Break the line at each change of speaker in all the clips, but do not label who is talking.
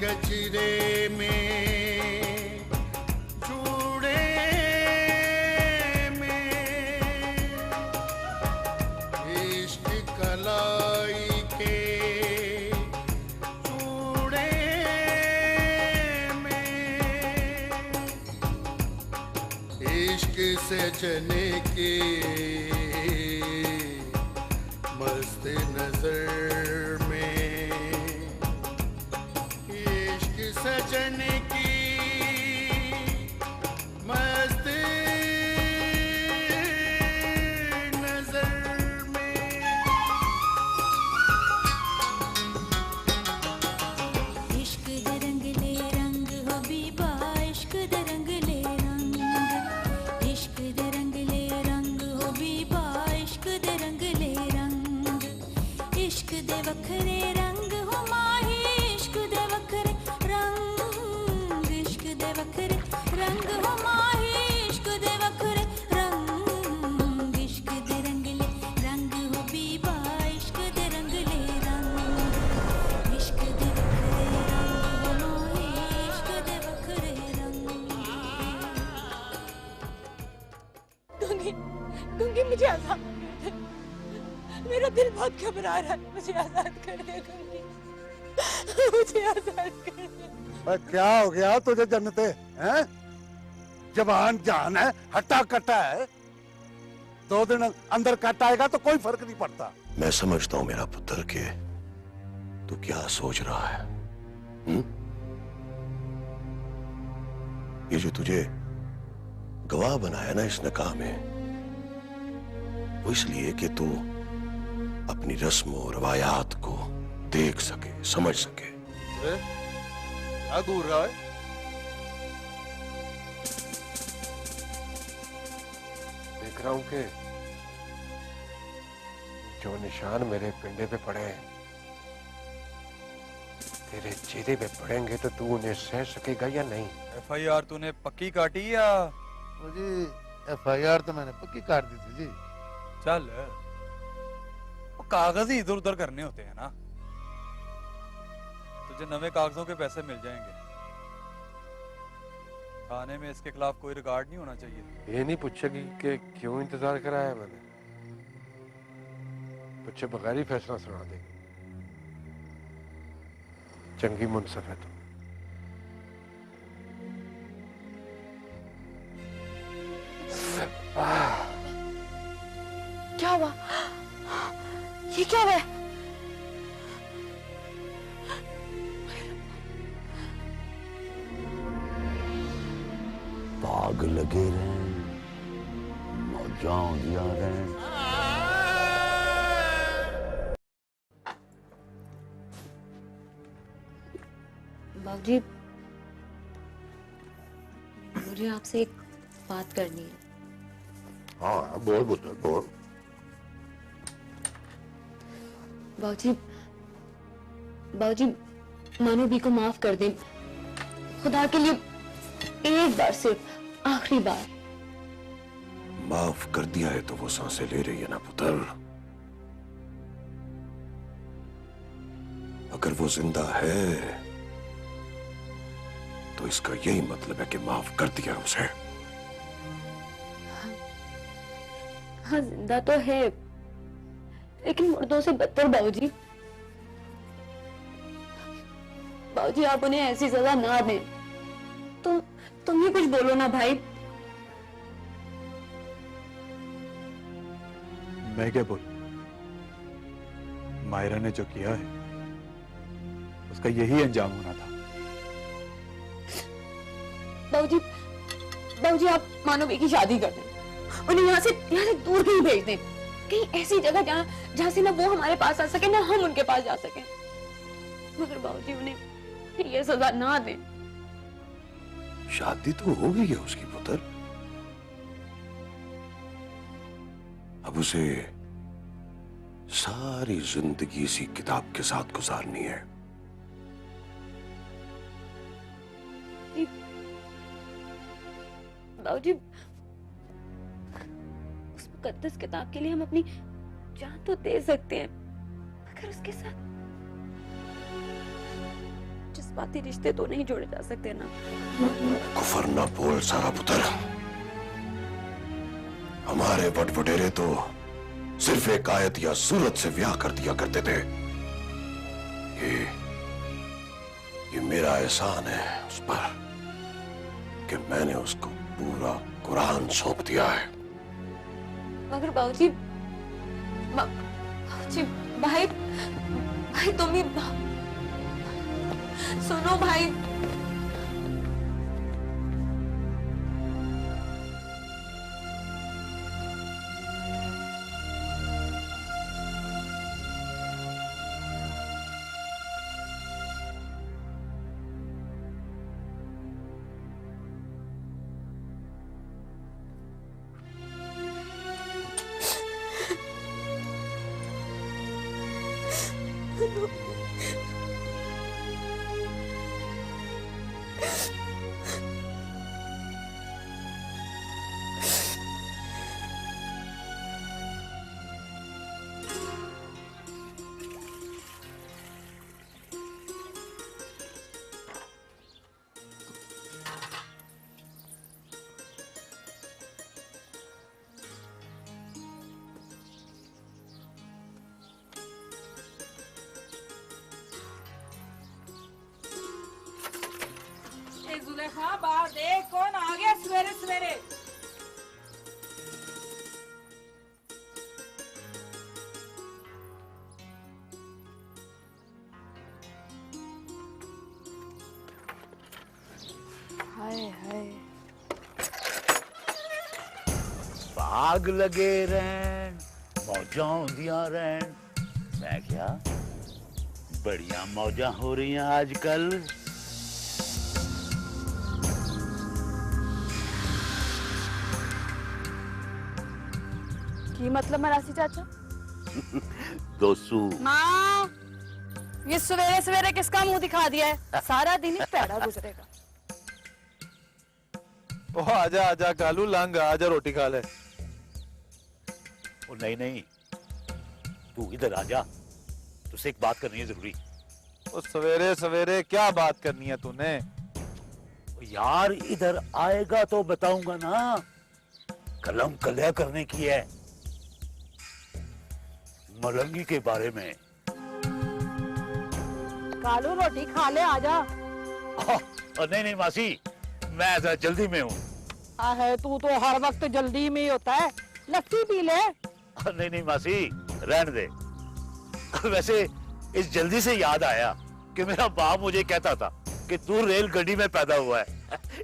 गजरे में जूड़े में इश्क कलाई के जूड़े में इश्क सजने की मस्त नजर में इश्क सजने की मस्त नजर में।
इश्क दे रंगले रंग हो बीबा, इश्क दे रंगले रंग, इश्क दे रंगले रंग हो बीबा, इश्क दे रंगले रंग, इश्क दे वखरे रंग हो माही, इश्क दे वखरे रंग, इश्क दे वखरे रंग हो माही, इश्क दे वखरे रंग, इश्क दे रंगले रंग हो बीबा, इश्क दे रंगले रंग, इश्क दे वखरे रंग हो माही, इश्क दे वखरे रंग।
गंगी, गंगी मुझे आजाद कर दे। मेरा दिल बहुत घबरा रहा है, मुझे आजाद कर दे गंगी, मुझे आजाद कर दे।
क्या हो गया तुझे जन्नते हैं? जवान जान है, हट्टा कट्टा है, 2 दिन अंदर कट आएगा तो कोई फर्क नहीं पड़ता।
मैं समझता हूं मेरा पुत्र के तू क्या सोच रहा है। ये जो तुझे गवाह बनाया ना इस निकाह में, वो इसलिए कि तू अपनी रस्म और रवायात को देख सके, समझ सके।
क्या घूर रहा है?
देख रहा हूं कि जो निशान मेरे पिंडे पे पड़े हैं, तेरे चेहरे पे पड़ेंगे तो तू उन्हें सह सकेगा या नहीं?
FIR तूने पक्की काटी या?
जी FIR तो मैंने पक्की काट दी थी जी।
चल वो कागज ही इधर उधर करने होते हैं ना, तुझे नवे कागजों के पैसे मिल जाएंगे। थाने में इसके खिलाफ कोई रिकॉर्ड नहीं होना चाहिए।
ये नहीं पूछेगी कि क्यों इंतजार कराया मैंने, पूछे बगैर ही फैसला सुना देगी। चंगी मुनसफ है तू।
क्या हुआ? ये क्या हुआ?
भाग लगे रहे, मौजां दिया रहे।
बाबूजी, मुझे आपसे एक बात करनी है।
हाँ बोल पुत्र बोल।
बाबूजी, बाबूजी मानो भी को माफ कर दें, खुदा के लिए एक बार, सिर्फ आखिरी बार।
माफ कर दिया है तो वो सांसें ले रही है ना पुत्र। अगर वो जिंदा है तो इसका यही मतलब है कि माफ कर दिया उसे।
हाँ जिंदा तो है, लेकिन मुर्दों से बदतर। बाबूजी, बाबूजी आप उन्हें ऐसी सजा ना दें। तुम ही कुछ बोलो ना भाई।
मैं क्या बोल? मायरा ने जो किया है उसका यही अंजाम होना था।
बाबूजी, बाबूजी आप मानवी की शादी कर दें, उन्हें यहाँ से दूर कहीं भेज दें, कहीं ऐसी जगह जहाँ से ना वो हमारे पास आ सके ना हम उनके पास जा सके। मगर बाबूजी उन्हें ये सजा ना दें।
शादी तो हो गई है उसकी पुत्र, अब उसे सारी जिंदगी इसी किताब के साथ गुजारनी है।
बाबूजी, उस मुकद्दस किताब के लिए हम अपनी जान तो दे सकते हैं, मगर उसके साथ जिस जज्बाती रिश्ते तो नहीं जोड़े जा सकते ना।
कुफर ना बोल सारा पुत्र। हमारे बटबटेरे तो सिर्फ एक आयत या सूरत से ब्याह कर दिया करते थे। ये मेरा एहसान है उस पर कि मैंने उसको पूरा कुरान सौंप दिया है।
मगर बाबूजी, बाबूजी, भाई तुम ही सुनो भाई।
जुलेखा, बाहर देख कौन आ गया सवेरे सवेरे। हाय हाय,
भाग लगे रहन, मौजा होंदियां रहन। मैं क्या बढ़िया मौजा हो रही हैं आजकल।
की मतलब मरासी चाचा?
दोसू
माँ, ये सवेरे सवेरे किसका मुंह दिखा दिया है? सारा दिन ही पैड़ा गुजरेगा।
ओ आजा आजा कालू, लंग आजा, रोटी खा ले।
ओ नहीं, तू इधर आजा, तुझसे एक बात करनी है जरूरी।
ओ सवेरे सवेरे क्या बात करनी है तूने?
ओ यार इधर आएगा तो बताऊंगा ना, कलम कलिया करने की है, मलंगी के बारे में।
कालू रोटी खा ले, आजा।
नहीं मासी, मैं जरा जल्दी में हूँ।
है तू तो हर वक्त जल्दी में ही होता है, लस्सी पी ले।
नहीं मासी, रहने दे। वैसे इस जल्दी से याद आया कि मेरा बाप मुझे कहता था कि तू रेल गाड़ी में पैदा हुआ है,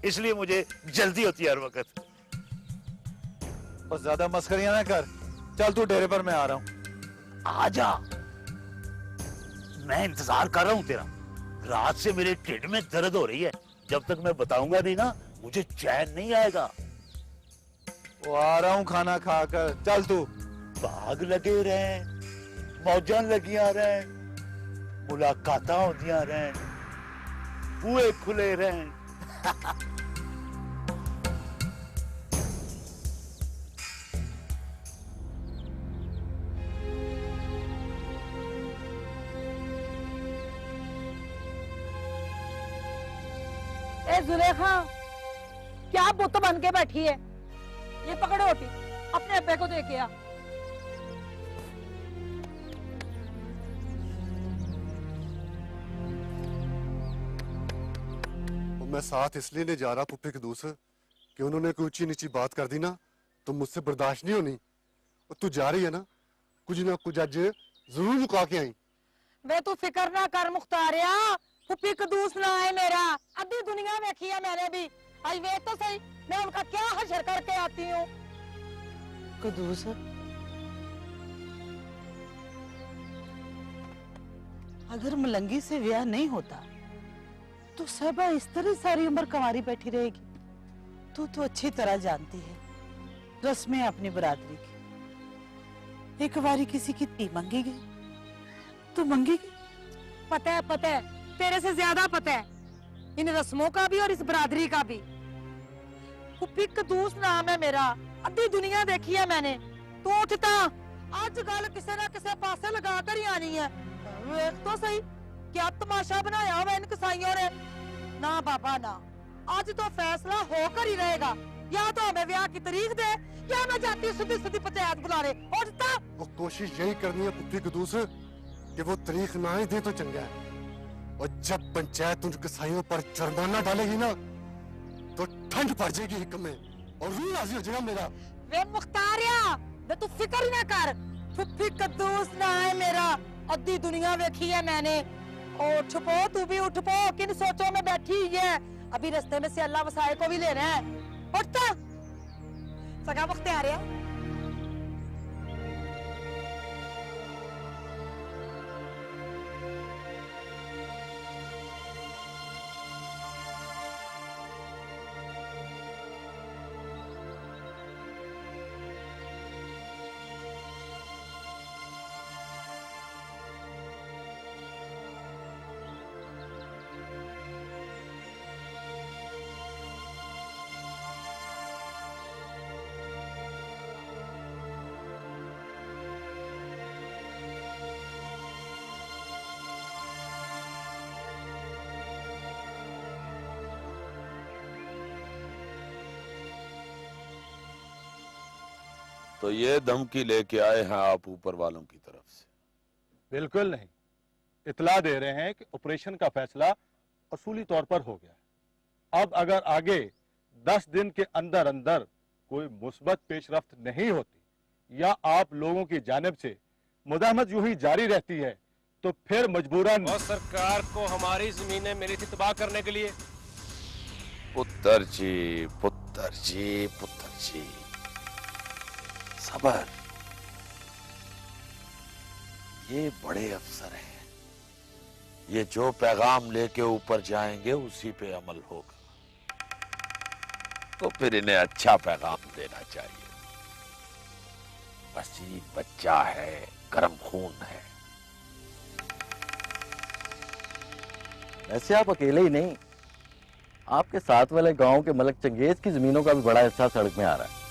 इसलिए मुझे जल्दी होती है हर वक्त।
बस ज्यादा मस्करियां ना कर, चल तू डेरे पर, मैं आ रहा हूँ।
आजा, मैं इंतजार कर रहा हूँ तेरा। रात से मेरे ढिड में दर्द हो रही है, जब तक मैं बताऊंगा नहीं ना मुझे चैन नहीं आएगा।
वो आ रहा हूँ खाना खाकर, चल तू।
भाग लगे रहे, मौजा लगियां रहे, मुलाकातां होंदियां रहे, बुए खुले रहे।
ए जुलेखा, क्या बुत बन के बैठी है? ये पकड़ो रोटी, अपने अब्बे को दे के आ।
मैं साथ इसलिए नहीं जा रहा पुप्पी के दूस कि उन्होंने कोई ऊंची नीची बात कर दी ना तो मुझसे बर्दाश्त नहीं होनी। और तू जा रही है ना कुछ अज जरूर मुका के आई।
वे तू फिक्र ना कर मुख्तारिया, पुप्पी कदूस ना है मेरा। अद्धी दुनिया देखी है मैंने भी, आज वे तो सही मैं उनका क्या हशर करके आती हूँ।
कदूस, अगर मलंगी से ब्याह नहीं होता तो सबा इस तरह सारी उम्र कंवारी बैठी रहेगी। तू तो अच्छी तरह जानती है रस्में अपनी बरादरी की। एक बारी किसी की ती मांगी गई तो मांगेगी।
पता है, तेरे से ज्यादा पता है इन रस्मों का भी और इस बरादरी का भी। पुप्पी कदूस नाम है मेरा, अद्धी दुनिया देखी है मैंने। तू उठता आज गल किसी ना किसी पासे लगा कर ही आनी है। वेख तो सही
क्या तमाशा बनाया हुआ इन कसाईयों ने? ना बाबा ना, आज तो फैसला होकर ही रहेगा। या तो हमें ब्याह की तारीख दे या मैं जाती हूँ सीधी सीधी पंचायत बुलाने। उठता
वो कोशिश यही करनी है पुप्पी कदूस कि वो तारीख ना ही दे तो चंगा है। और जब पंचायत उन कसाईयों पर जुर्माना डालेगी ना तो ठंड पड़ जाएगी हिक्म में और रूह राजी हो जाएगा मेरा।
वे मुख्तारिया, वे तू फिक्र ही ना कर, पुप्पी कद्दूस ना है मेरा। अद्धी दुनिया देखी है मैंने। और छुपो, तू भी उठ पो, किन सोचों में बैठी हुई है। अभी रास्ते में से अल्लाह वसाए को भी लेना है। उठता सगा मुख्तारिया।
तो ये धमकी लेके आए हैं आप ऊपर वालों की तरफ से?
बिल्कुल नहीं, इतला दे रहे हैं कि ऑपरेशन का फैसला असूली तौर पर हो गया है। अब अगर आगे 10 दिन के अंदर अंदर कोई मुस्बत पेशरफ्त नहीं होती या आप लोगों की जानिब से मुदाहमत यूं ही जारी रहती है तो फिर मजबूरन
और सरकार को हमारी जमीनें मिली थी तबाह करने के लिए।
पुत्र जी, पुत्र जी, पुत्र जी, सबर। ये बड़े अफसर हैं, ये जो पैगाम लेके ऊपर जाएंगे उसी पे अमल होगा। तो फिर इन्हें अच्छा पैगाम देना चाहिए। वसीम बच्चा है, गर्म खून है।
वैसे आप अकेले ही नहीं, आपके साथ वाले गांव के मलक चंगेज की जमीनों का भी बड़ा हिस्सा सड़क में आ रहा है।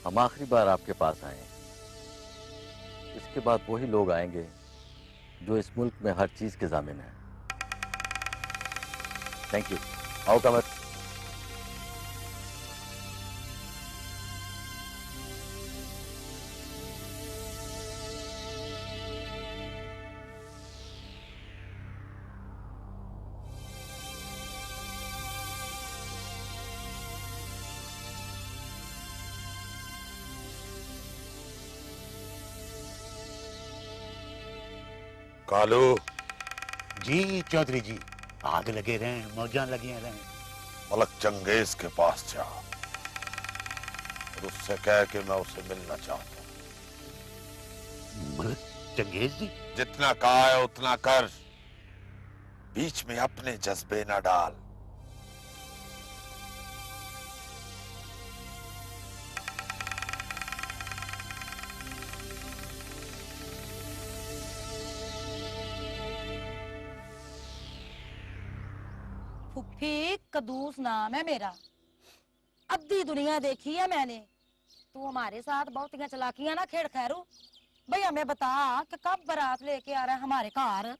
हम आखिरी बार आपके पास आए, इसके बाद वही लोग आएंगे जो इस मुल्क में हर चीज के जामिन है। Thank you. आओ कमर।
कालू
जी चौधरी जी, आग लगे रहे, मौजां लगी रहे।
मलक चंगेज के पास जा और उससे कह कि मैं उसे मिलना चाहता हूं।
मलक चंगेज जी?
जितना कहा है उतना कर, बीच में अपने जज्बे न डाल।
फुफ्फी कदूस नाम है मेरा। अद्धी दुनिया देखी है मैंने। तू हमारे साथ बहुत चलाकियां ना खेड़ खैरू। भाई हमें बता कि कब बारात लेके आ रहा है हमारे घर।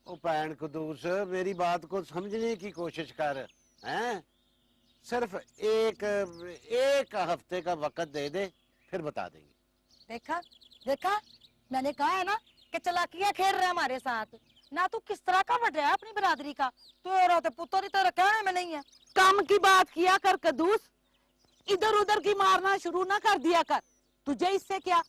ओ भैन कदूस, मेरी बात को समझने की कोशिश कर। हैं? सिर्फ एक हफ्ते का वक्त दे दे, फिर बता देंगे।
देखा देखा, मैंने कहा है ना कि चलाकियां खेल रहे हमारे साथ। ना तू किस तरह का बढ़ रहा है अपनी बरादरी का। तो पुत्र ही तो रखा है, मैं नहीं है।
काम की बात किया कर कदूस, इधर उधर की मारना शुरू ना कर दिया कर। तुझे इससे क्या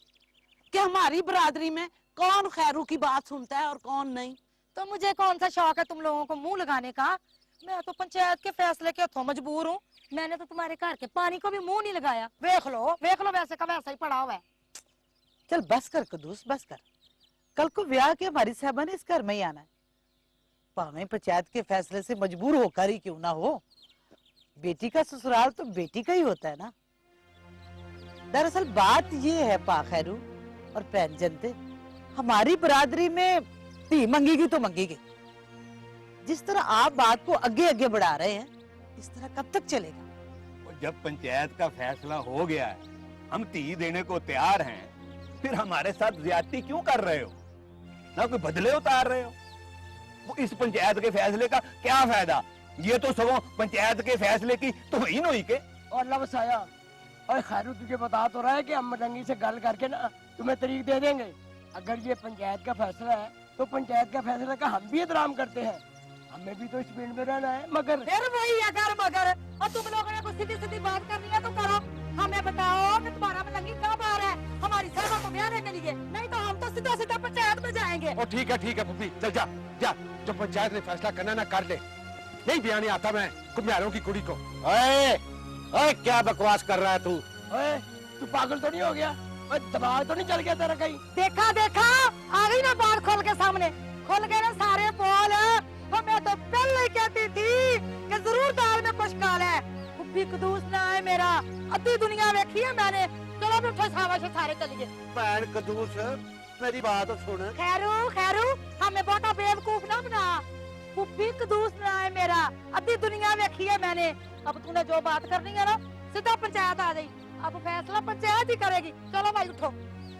कि हमारी बरादरी में कौन खैरू की बात सुनता है और कौन नहीं।
तो मुझे कौन सा शौक है तुम लोगों को मुंह लगाने का। मैं तो पंचायत के फैसले के हथों मजबूर हूँ। मैंने तो तुम्हारे घर के पानी को भी मुंह नहीं लगाया। देख लो वैसे का वैसा ही पड़ा हुआ है। चल बस कर कदूस, बस कर। कल को ब्याह के हमारी साहबा ने इस घर में ही आना है। भावें पंचायत के फैसले से मजबूर होकर ही क्यों ना हो, बेटी का ससुराल तो बेटी का ही होता है ना। दरअसल बात ये है पा खैरू और पैन जनते, हमारी बरादरी में धी मंगेगी तो मंगेगी। जिस तरह आप बात को आगे आगे बढ़ा रहे हैं, इस तरह कब तक चलेगा।
जब पंचायत का फैसला हो गया है, हम धी देने को तैयार हैं,
फिर हमारे साथ ज्यादती क्यों कर रहे हो? ना कोई बदले उतार रहे हो? वो इस पंचायत के फैसले का क्या फायदा? ये तो सगों पंचायत के फैसले की तौहीन हुई के।
और लफ्ज़ आया, और खैरू तुझे बता तो रहा है कि हम मलंगी से गल करके ना तुम्हें तरीक दे देंगे। अगर ये पंचायत का फैसला है तो पंचायत का फैसला का हम भी एहतराम करते हैं, हमें भी तो इस फील्ड में रहना है। मगर
फिर वही अगर मगर, और तुम लोगों ने कुछ सीधी सीधी बात करनी है तो करो। हमें बताओ कि तुम्हारा मलंगी कब आ रहा है हमारी सेवा को ब्याने के लिए, नहीं तो हम तो सीधा सीधा पंचायत में जाएंगे।
और ठीक है पुप्पी, चल जा जा, जो पंचायत ने फैसला करना ना कर ले। नहीं बयाने आता मैं कुम्हारों की कुड़ी को।
ओए ओए क्या बकवास कर रहा है तू?
ओए तू पागल तो नहीं हो गया? ओए दिमाग तो नहीं चल गया तेरा कहीं?
देखा देखा, आ गई ना बात खोल के सामने, खोल के ना सारे बोल। मैं तो पहले ही कहती थी कि जरूर दाल में कुछ काला है। कुप्पी कदूस ना है मेरा, अद्धी दुनिया देखी है मैंने। चलो बैठो शाबाश सारे चलिए।
भैन कदूस मेरी बात सुन।
खैरू हमें बहुत बेवकूफ ना बना। कुप्पी कदूस ना है मेरा, अद्धी दुनिया देखी है मैंने। अब तूने जो बात करनी है ना सीधा पंचायत आ गई, अब फैसला पंचायत ही करेगी। चलो भाई उठो।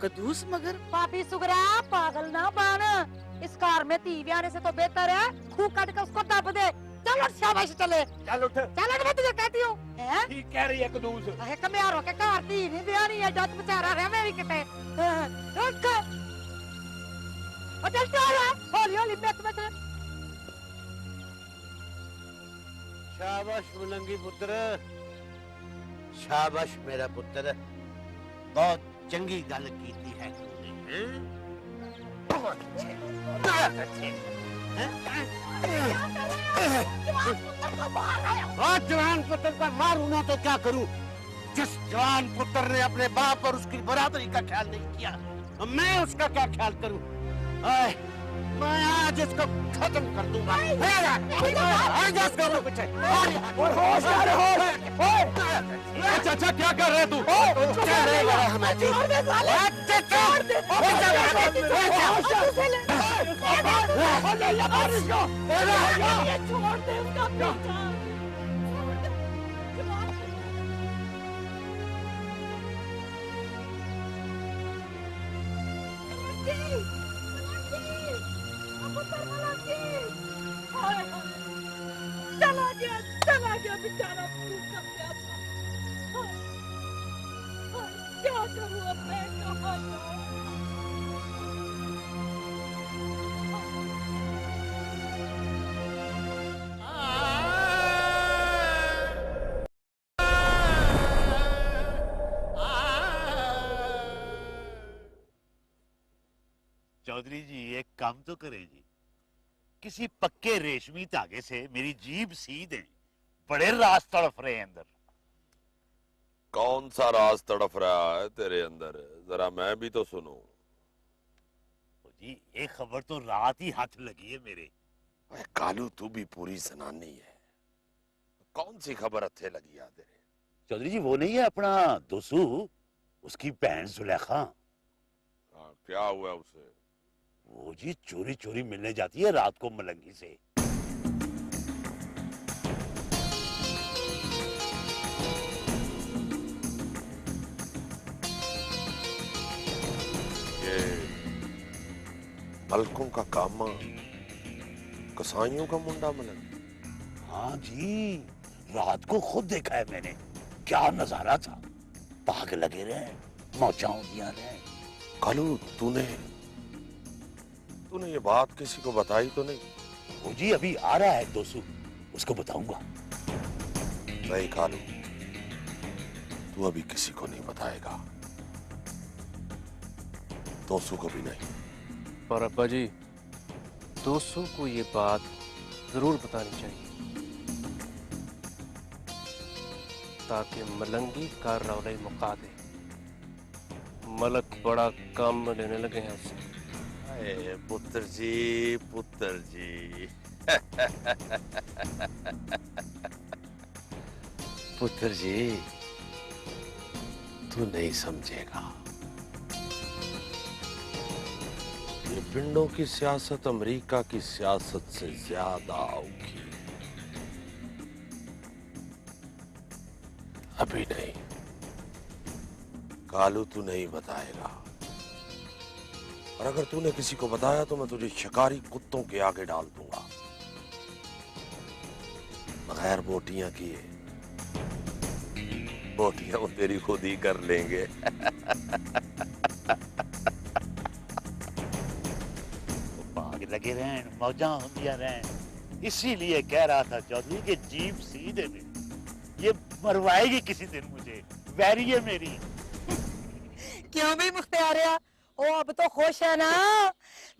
कदूस मगर
पापी सुगरा पागल ना बन, इस कार में ती ब्याने से तो बेहतर है खूब काट के उसको दब दे। चलो शाबाश चले।
चल उठ।
चलो मैं तुझे कहती हूँ।
ठीक कह रही है कदूस।
अरे कमियारों के कार ती नहीं ब्यानी है, जट बेचारा रहे मेरी किते। रुक और चल चल हौली हौली मत
शाबाश मुलंगी पुत्र, शाबाश मेरा पुत्र, बहुत चंगी गल कीती है तूने। बहुत अच्छे, बहुत अच्छे। जवान पुत्र पर मारूं ना तो क्या करूं? जिस जवान पुत्र ने अपने बाप और उसकी बराबरी का ख्याल नहीं किया, तो मैं उसका क्या ख्याल करूं? मैं आज इसको खत्म कर दूंगा।
चाचा क्या कर रहे तू?
चला गया बेचारा भूखा प्यासा। क्या करूं अब मैं, कहाँ जाऊं?
चौधरी जी एक काम तो करें जी, किसी पक्के रेशमी धागे से मेरी जीभ सी दें, बड़े राज तड़फ रहे हैं अंदर।
कौन सा राज तड़फ रहा है तेरे अंदर? जरा मैं भी तो सुनूं।
जी एक खबर तो रात ही हाथ लगी है मेरे।
कालू तू भी पूरी जनानी है, कौन सी खबर अच्छे लगी है तेरे?
चौधरी जी वो नहीं है अपना दोसू, उसकी बहन सुलेखा।
क्या हुआ उसे?
वो जी चोरी चोरी मिलने जाती है रात को मलंगी से।
ये मलकों का कामा, कसाईयों का मुंडा मलंग?
हाँ जी, रात को खुद देखा है मैंने, क्या नजारा था। भाग लगे रहे, मौजाओं दिया रहे।
कालू तूने ये बात किसी को बताई तो नहीं?
वो जी अभी आ रहा है दोसू, उसको बताऊंगा।
नहीं कालू, तू अभी किसी को नहीं बताएगा, दोसू को भी नहीं।
पर अब्बा जी, दोसू को ये बात जरूर बतानी चाहिए, ताकि मलंगी का रौले मुका दे। मलक बड़ा काम लेने लगे हैं उससे।
पुत्र जी, पुत्र जी। पुत्र जी, तू नहीं समझेगा। ये पिंडों की सियासत अमेरिका की सियासत से ज्यादा औखी है। अभी नहीं कालू, तू नहीं बताएगा, और अगर तूने किसी को बताया तो मैं तुझे शिकारी कुत्तों के आगे डाल दूंगा, बगैर बोटियां किए। बोटियां वो तेरी खुद ही कर लेंगे।
भाग लगे रहें, मौजा होंदिया रहें। इसीलिए कह रहा था चौधरी कि जीप सीधे में, ये मरवाएगी किसी दिन मुझे, वैरी है मेरी।
क्यों भी मुख्तियारिया, ओ अब तो खुश है ना?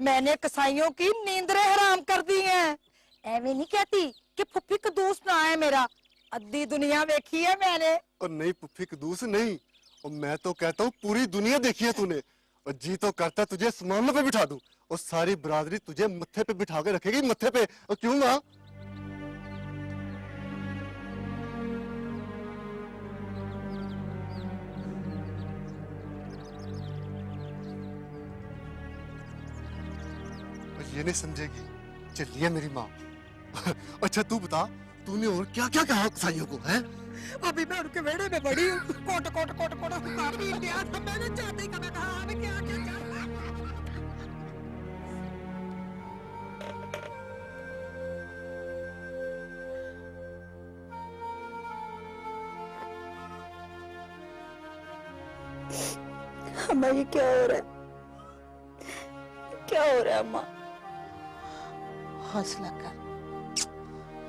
मैंने कसाईयों की नींदरें हराम कर दी हैं। ऐਵੇਂ नहीं कहती कि फुफी कदूस ना है मेरा, अद्धी दुनिया देखी है मैंने।
और नहीं पुप्पी कदूस नहीं, और मैं तो कहता हूँ पूरी दुनिया देखी है तूने। और जी तो करता तुझे समानों पे बिठा दूं और सारी बरादरी तुझे मत्थे पे बिठा के रखेगी, मत्थे पे। और क्यों ना? ये नहीं समझेगी, चलिए मेरी माँ। अच्छा तू बता, तूने और क्या क्या कहा कसाईयों को है?
अभी मैं उनके वेड़े में बड़ी हूँ, कोट कोट कोट कोट काफी दिया था मैंने, चाहते का मैं कहा अभी क्या क्या क्या।
अम्मा ये क्या हो रहा है? क्या हो रहा है अम्मा?
हौसला कर,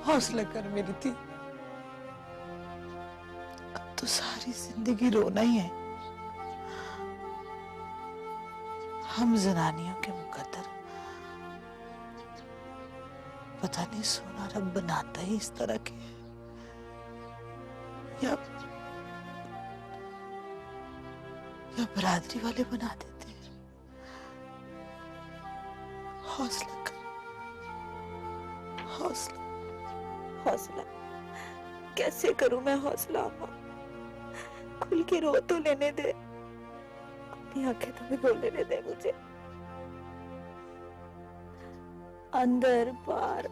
हौसला कर मेरी थी। अब तो सारी जिंदगी रोना ही है। हम जनानियों के मुकद्दर, पता नहीं सोना रब बनाता ही इस तरह के, या बरादरी वाले बना देते हैं। हौसला कर, हौसला।
हौसला कैसे करूं मैं हौसला अम्मा? खुल के रो तो लेने दे, अपनी आंखें तो भी खोल लेने दे मुझे। अंदर बाहर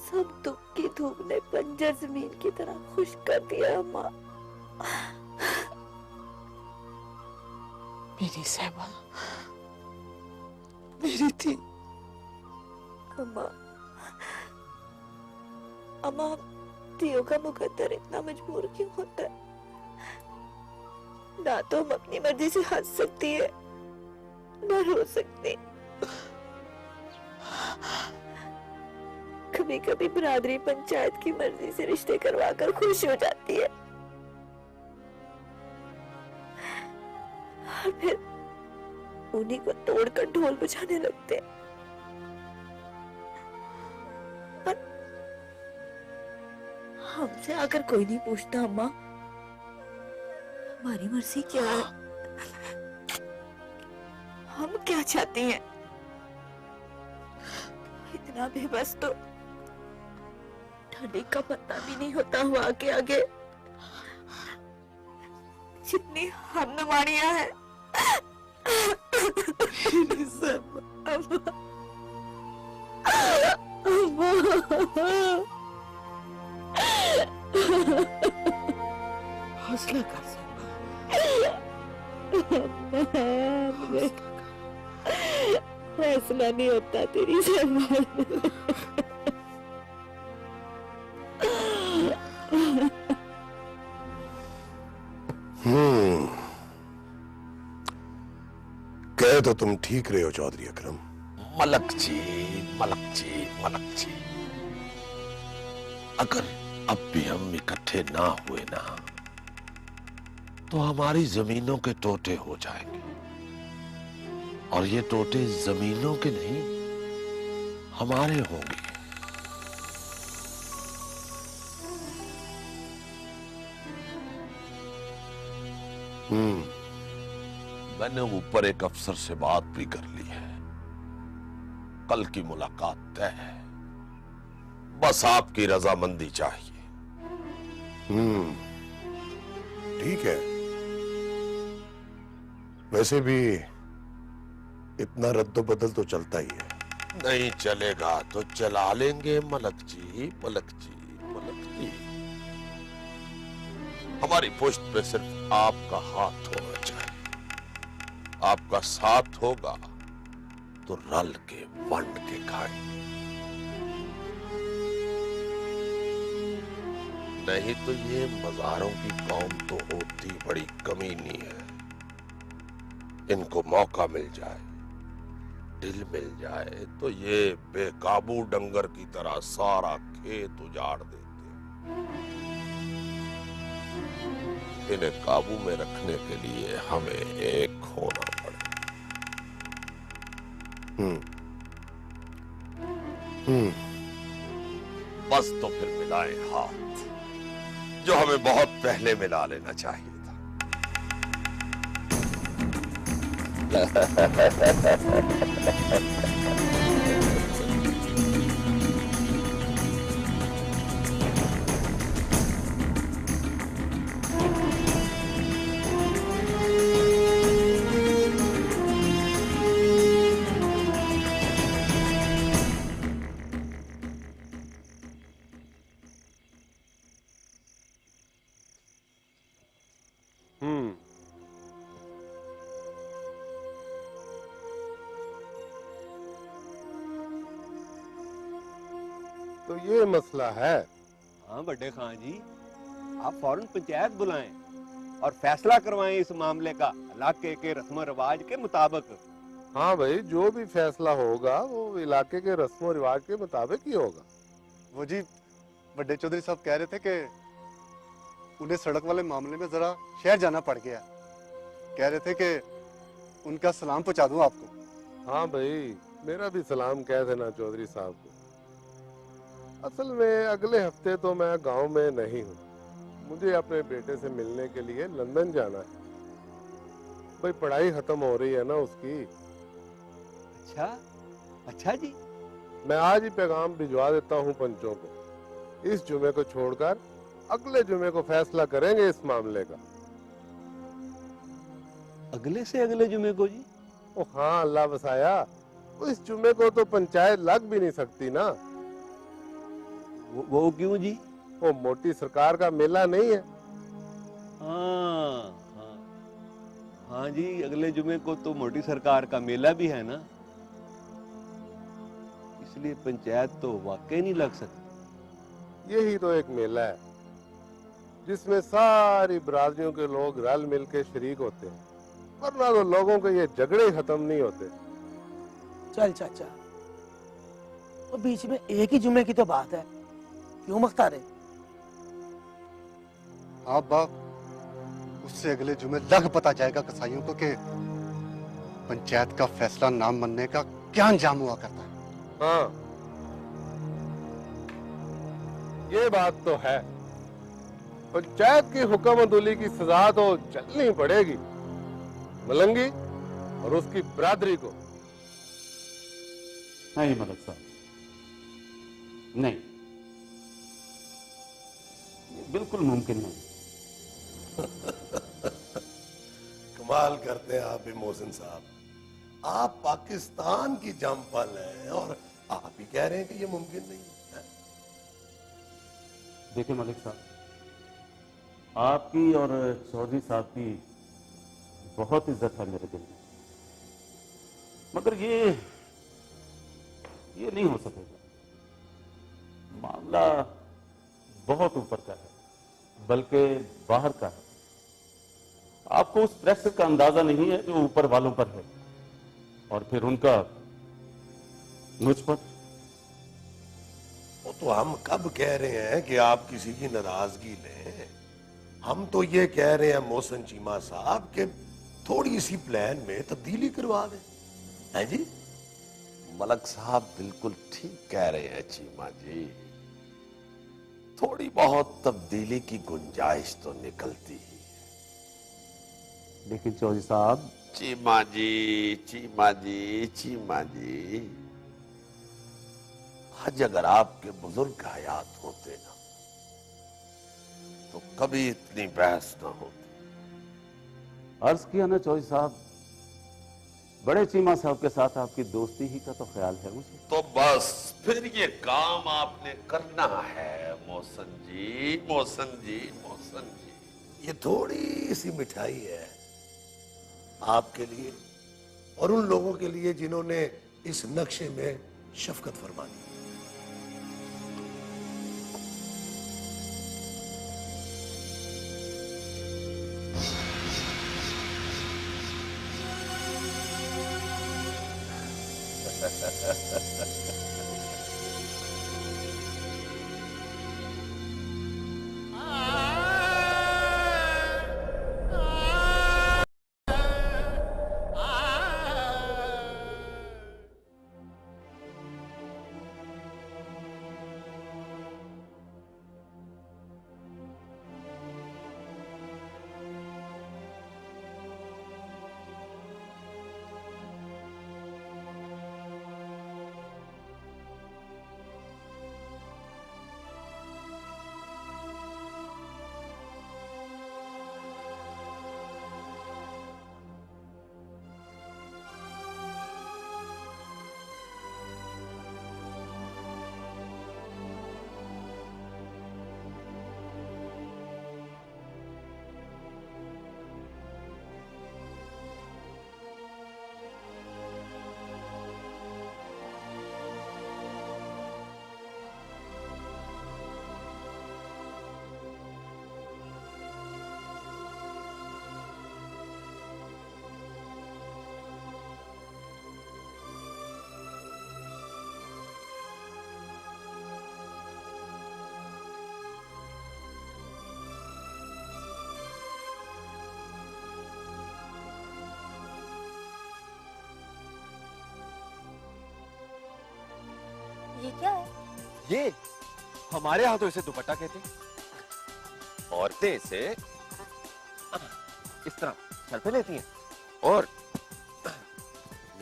सब दुख की धूप ने बंजर जमीन की तरह खुश कर दिया अम्मा।
मेरी सहबा, मेरी थी।
अम्मा, अम्मा तियों का मुकद्दर इतना मजबूर क्यों होता है? ना तो हम अपनी मर्जी से हंस सकती है, ना रो सकती। कभी कभी बरादरी पंचायत की मर्जी से रिश्ते करवाकर खुश हो जाती है, और फिर उन्हीं को तोड़कर ढोल बजाने लगते हैं। पर हमसे आकर कोई नहीं पूछता अम्मा हमारी मर्जी क्या है, हम क्या चाहती हैं। इतना बेबस तो ठंडी का पता भी नहीं होता हुआ के आगे, जितनी हम नमाड़ियां हैं।
हौसला कर,
फैसला नहीं होता तेरी से।
कह तो तुम ठीक रहे हो चौधरी अकरम।
मलक जी, मलक जी, मलक जी, अगर अब भी हम इकट्ठे ना हुए ना तो हमारी जमीनों के टोटे हो जाएंगे, और ये टोटे जमीनों के नहीं हमारे होंगे। मैंने ऊपर एक अफसर से बात भी कर ली है, कल की मुलाकात तय है, बस आपकी रजामंदी चाहिए।
ठीक है, वैसे भी इतना रद्दो बदल तो चलता ही है।
नहीं चलेगा तो चला लेंगे मलक जी, मलक जी, मलक जी। हमारी पुश्त पे सिर्फ आपका हाथ होना चाहिए, आपका साथ होगा तो रल के वंड के खाए, नहीं तो ये मज़ारों की कौम तो होती बड़ी कमीनी है। इनको मौका मिल जाए, दिल मिल जाए तो ये बेकाबू डंगर की तरह सारा खेत उजाड़ देते। इन्हें काबू में रखने के लिए हमें एक होना पड़े। बस तो फिर मिलाएं हाथ, जो हमें बहुत पहले मिला लेना चाहिए था।
तो ये मसला है।
हाँ बड़े खान जी, आप फौरन पंचायत बुलाएं और फैसला करवाएं इस मामले का इलाके के रस्म रिवाज के मुताबिक।
हाँ भाई, जो भी फैसला होगा वो इलाके के रस्म रिवाज के मुताबिक ही होगा।
वो जी बड़े चौधरी साहब कह रहे थे कि उन्हें सड़क वाले मामले में जरा शहर जाना पड़ गया। कह रहे थे कि उनका सलाम पहुंचा दूं आपको।
हाँ भाई, मेरा भी सलाम कह देना चौधरी साहब को। असल में अगले हफ्ते तो मैं गांव में नहीं हूँ, मुझे अपने बेटे से मिलने के लिए लंदन जाना है। भाई पढ़ाई खत्म हो रही है ना उसकी।
अच्छा अच्छा जी,
मैं आज ही पैगाम भिजवा देता हूँ पंचों को। इस जुमे को छोड़कर अगले जुमे को फैसला करेंगे इस मामले का।
अगले से अगले जुमे को जी?
ओ हाँ, अल्लाह बसाया, इस जुमे को तो पंचायत लग भी नहीं सकती ना।
वो क्यों जी?
वो मोटी सरकार का मेला नहीं है।
हाँ हाँ हाँ जी, अगले जुमे को तो मोटी सरकार का मेला भी है ना, इसलिए पंचायत तो वाकई नहीं लग सकती।
यही तो एक मेला है जिसमें सारी बरादरियों के लोग रल मिल के शरीक होते हैं, वरना तो लोगों के ये झगड़े खत्म नहीं होते।
चल चाचा, तो बीच में एक ही जुमे की तो बात है, क्यों मख्तारे?
हाँ बाप, उससे अगले जुमे लग पता जाएगा कसाईयों को कि पंचायत का फैसला ना मानने का क्या अंजाम हुआ करता है।
हाँ, ये बात तो है। पंचायत की हुक्म अदुली की सजा तो चलनी पड़ेगी मलंगी और उसकी बरादरी को।
नहीं मलक साहब, नहीं, बिल्कुल मुमकिन नहीं।
कमाल करते हैं आप भी मोहसिन साहब, आप पाकिस्तान की जमपल हैं और आप ही कह रहे हैं कि ये मुमकिन नहीं है।
देखिए मलिक साहब, आपकी और चौधरी साहब की बहुत इज्जत है मेरे दिल में, मगर ये नहीं हो सकेगा। मामला बहुत ऊपर का है, बल्कि बाहर का है। आपको उस प्रेशर का अंदाजा नहीं है जो ऊपर वालों पर है, और फिर उनका मुझ पर।
वो तो हम कब कह रहे हैं कि आप किसी की नाराजगी लें, हम तो ये कह रहे हैं मोहसिन चीमा साहब कि थोड़ी सी प्लान में तब्दीली करवा दें। हैं जी?
मलक साहब बिल्कुल ठीक कह रहे हैं चीमा जी, थोड़ी बहुत तब्दीली की गुंजाइश तो निकलती ही।
लेकिन चौधरी साहब।
चीमा जी, चीमा जी, चीमा जी, आज अगर आपके बुजुर्ग हयात होते ना तो कभी इतनी बहस ना होती।
अर्ज किया ना चौधरी साहब, बड़े चीमा साहब के साथ आपकी दोस्ती ही का तो ख्याल है मुझे।
तो बस फिर ये काम आपने करना है मोहसिन जी, मोहसिन जी, मोहसिन जी।
ये थोड़ी सी मिठाई है आपके लिए और उन लोगों के लिए जिन्होंने इस नक्शे में शफकत फरमा दी।
ये क्या है?
ये हमारे यहाँ तो इसे दुपट्टा कहते हैं। औरतें इसे इस तरह सर पे लेती हैं और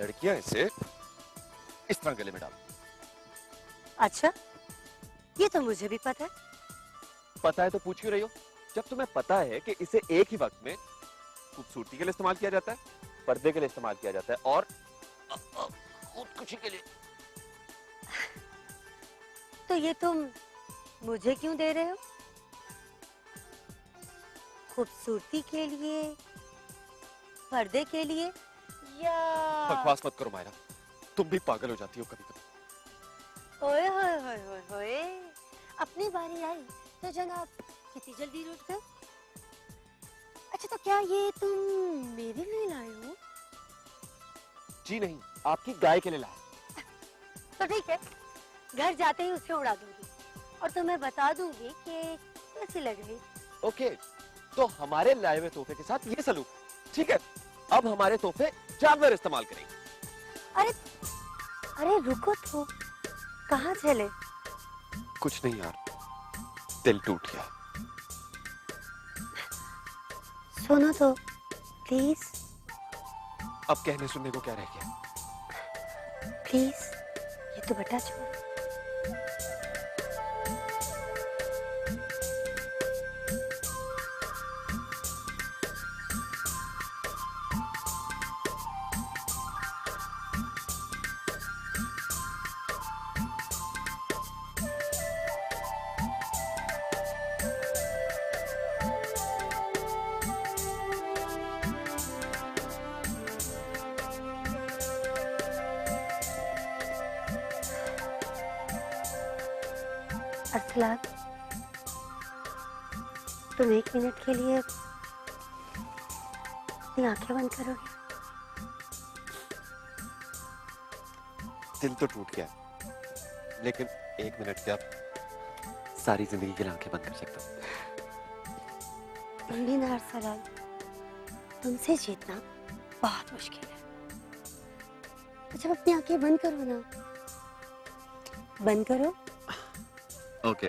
लड़कियां इसे इस तरह गले में डालती हैं।
अच्छा, ये तो मुझे भी पता है।
पता है तो पूछ क्यों रही हो? जब तुम्हें पता है कि इसे एक ही वक्त में खूबसूरती के लिए इस्तेमाल किया जाता है, पर्दे के लिए इस्तेमाल किया जाता है और खुदकुशी के लिए।
तो ये तुम मुझे क्यों दे रहे हो? खूबसूरती के लिए, पर्दे के लिए, या
बकवास मत करो मायरा, तुम भी पागल हो जाती हो कभी कभी।
ओए होए होए होए होए, अपनी बारी आई तो जनाब कितनी जल्दी रूठ गए। अच्छा, तो क्या ये तुम मेरे लिए लाए हो?
जी नहीं, आपकी गाय के लिए लाया।
तो ठीक है, घर जाते ही उसे उड़ा दूंगी और तुम्हें बता दूंगी कि कैसी लग रही।
ओके, तो हमारे लाए हुए तोहफे के साथ ये सलूक, ठीक है? अब हमारे तोहफे जानवर इस्तेमाल करेंगे।
अरे अरे रुको तो, कहाँ चले?
कुछ नहीं यार, दिल टूट गया।
सुनो तो प्लीज।
अब कहने सुनने को क्या रह गया?
प्लीज ये दुपट्टा छोड़। अरसलान, तुम 1 मिनट के लिए अपनी आंखें बंद करोगे?
दिल तो टूट गया, लेकिन 1 मिनट क्या, सारी जिंदगी के लिए आंखें बंद कर सकता हूँ।
तुम भी ना अरसलान, तुमसे जीतना बहुत मुश्किल है। अच्छा, अपनी आंखें बंद करो ना, बंद करो।
ओके,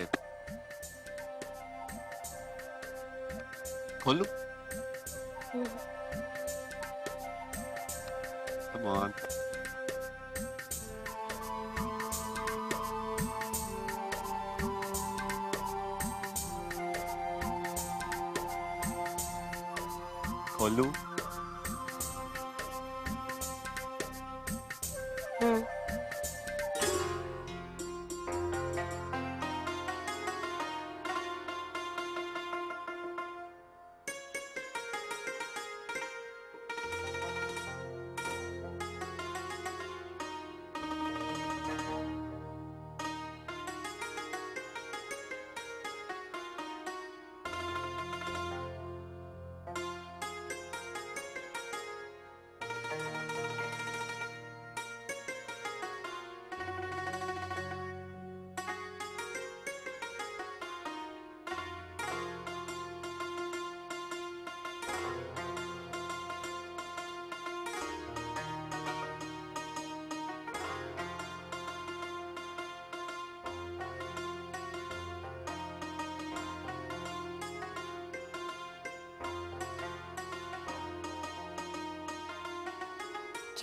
खोल लूं? Come on. खोल लूं?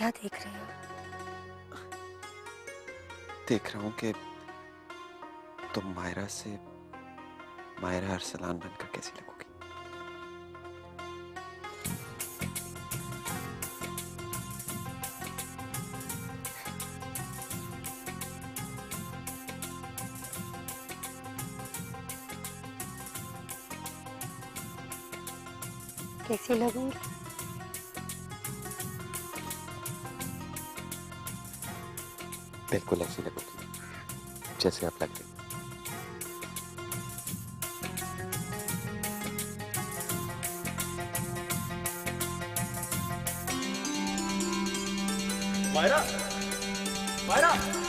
क्या देख रहे हो?
देख रहा हूं कि तुम मायरा अरसलान बनकर कैसी लगोगी।
कैसी लगूंगी?
बिल्कुल ऐसी लगोगी जैसे आप लग रही।
मायरा, मायरा।